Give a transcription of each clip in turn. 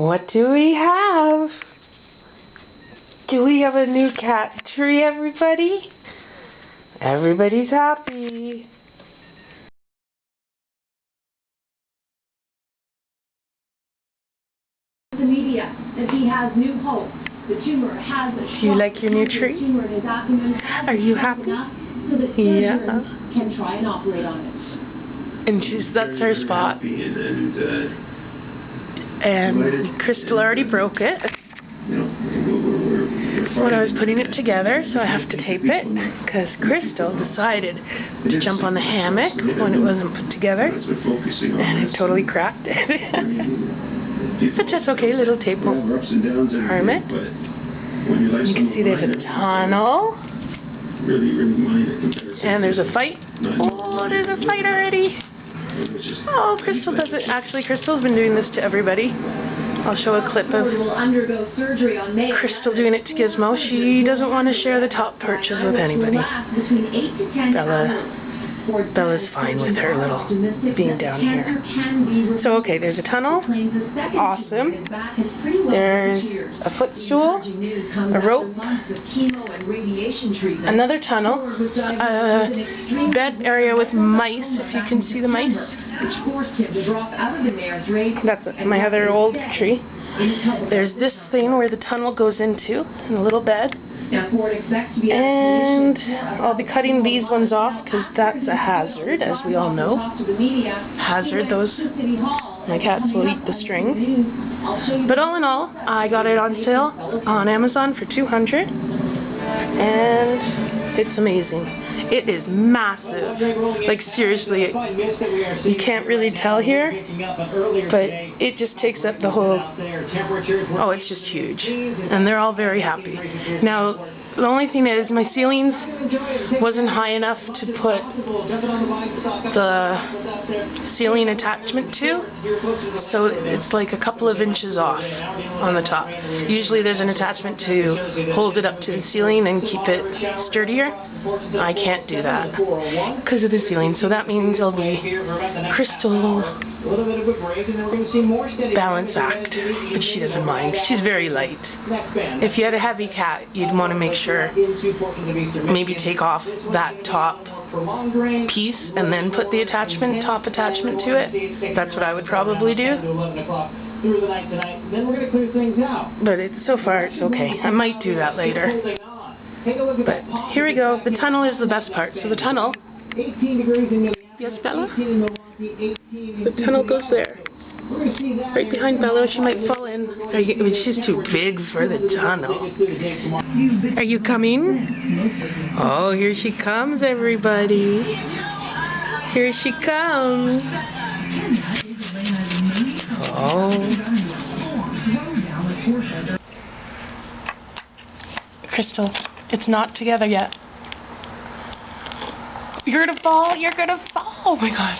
What do we have? Do we have a new cat tree, everybody? Everybody's happy. The media that he has new hope. The tumor has a Do you like your new tree? Are you happy? So that surgeons can try and operate on it. And that's her spot. And Crystal already broke it when I was putting it together, so I have to tape it because Crystal decided to jump on the hammock when it wasn't put together and it totally cracked it. But that's okay, little tape will harm it. You can see there's a tunnel. And there's a fight. Oh, there's a fight already. Oh, Crystal does it. Actually, Crystal's been doing this to everybody. I'll show a clip of Crystal doing it to Gizmo. She doesn't want to share the top perches with anybody. Bella's fine with her little being down here. So, okay, there's a tunnel. Awesome. There's a footstool, a rope, another tunnel, a bed area with mice, if you can see the mice. That's my other old tree. There's this thing where the tunnel goes into, and a little bed. And I'll be cutting these ones off because that's a hazard, as we all know. Hazard, my cats will eat the string. But all in all, I got it on sale on Amazon for $200, and it's amazing. It is massive. Like, seriously, you can't really tell here, but it just takes up the whole... Oh, it's just huge. And they're all very happy. Now, the only thing is my ceilings wasn't high enough to put the ceiling attachment to, so it's like a couple of inches off on the top. Usually there's an attachment to hold it up to the ceiling and keep it sturdier. I can't do that because of the ceiling, so that means it'll be Crystal balance act, but she doesn't mind. She's very light. If you had a heavy cat, you'd want to make sure maybe take off that top piece and then put the top attachment to it. That's what I would probably do. But so far it's okay. I might do that later. But here we go. The tunnel is the best part. So the tunnel... Yes, Bella? The tunnel goes there. Right behind Bella. She might fall in. She's too big for the tunnel. Are you coming? Oh, here she comes, everybody. Here she comes. Oh. Crystal, it's not together yet. You're gonna fall. You're gonna fall. Oh my God.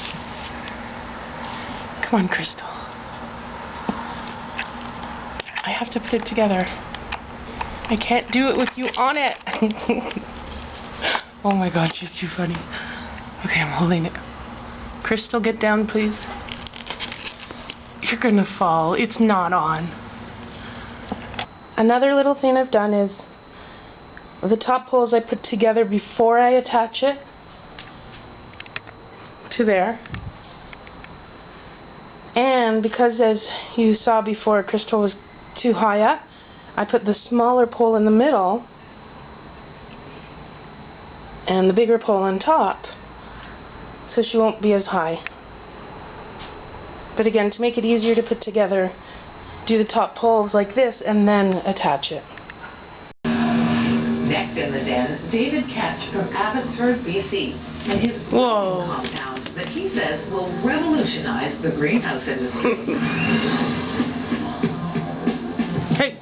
Come on, Crystal. I have to put it together. I can't do it with you on it. Oh my God, she's too funny. Okay, I'm holding it. Crystal, get down, please. You're gonna fall. It's not on. Another little thing I've done is the top poles I put together before I attach it to there. And because, as you saw before, Crystal was too high up, I put the smaller pole in the middle and the bigger pole on top, so she won't be as high. But again, to make it easier to put together, do the top poles like this and then attach it. Next in the den, David Ketch from Abbotsford, BC, and his growing compound that he says will revolutionize the greenhouse industry. Hey.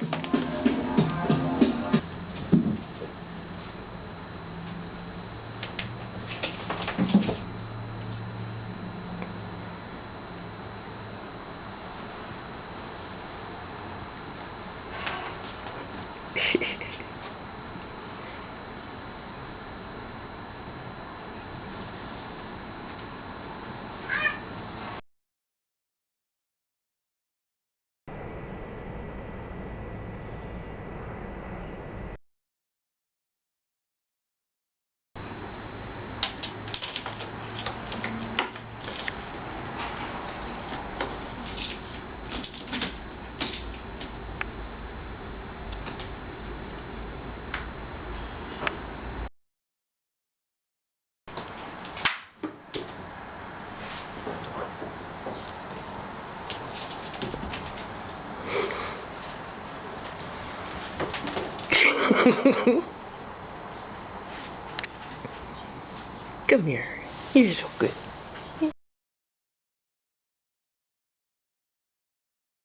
Come here. You're so good.